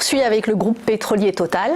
poursuit avec le groupe pétrolier Total.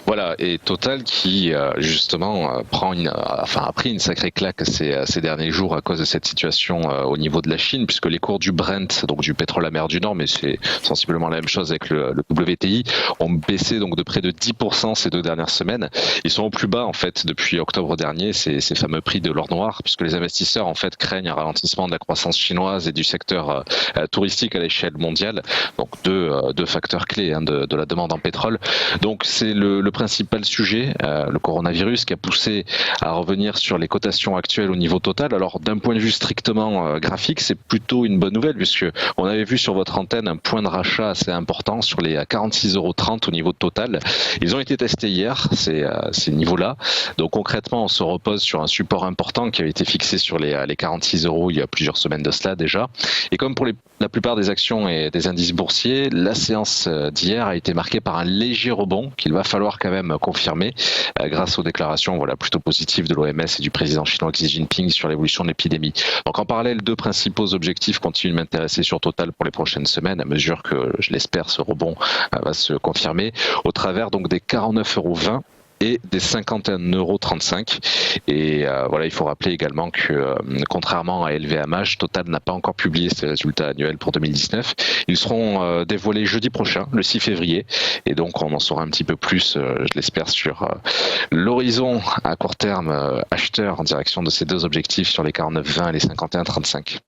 Voilà, et Total qui justement a pris une sacrée claque ces derniers jours à cause de cette situation au niveau de la Chine, puisque les cours du Brent, donc du pétrole à mer du Nord, mais c'est sensiblement la même chose avec le WTI, ont baissé donc de près de 10% ces 2 dernières semaines. Ils sont au plus bas en fait depuis octobre dernier, ces fameux prix de l'or noir, puisque les investisseurs en fait craignent un ralentissement de la croissance chinoise et du secteur touristique à l'échelle mondiale. Donc deux facteurs clés de la demande en pétrole. Donc c'est le principal sujet, le coronavirus, qui a poussé à revenir sur les cotations actuelles au niveau Total. Alors d'un point de vue strictement graphique, c'est plutôt une bonne nouvelle, puisque on avait vu sur votre antenne un point de rachat assez important sur les 46,30 € au niveau de Total. Ils ont été testés hier, ces niveaux-là. Donc concrètement, on se repose sur un support important qui avait été fixé sur les 46 € il y a plusieurs semaines de cela déjà. Et comme pour la plupart des actions et des indices boursiers, la séance d'hier a été marquée par un léger rebond qu'il va falloir quand même confirmer grâce aux déclarations plutôt positives de l'OMS et du président chinois Xi Jinping sur l'évolution de l'épidémie. Donc en parallèle, 2 principaux objectifs continuent de m'intéresser sur Total pour les prochaines semaines, à mesure que, je l'espère, ce rebond va se confirmer au travers donc des 49,20 € et des 51,35 €. Et il faut rappeler également que contrairement à LVMH, Total n'a pas encore publié ses résultats annuels pour 2019. Ils seront dévoilés jeudi prochain, le 6 février. Et donc on en saura un petit peu plus, je l'espère, sur l'horizon à court terme acheteur en direction de ces 2 objectifs sur les 49,20 et les 51,35.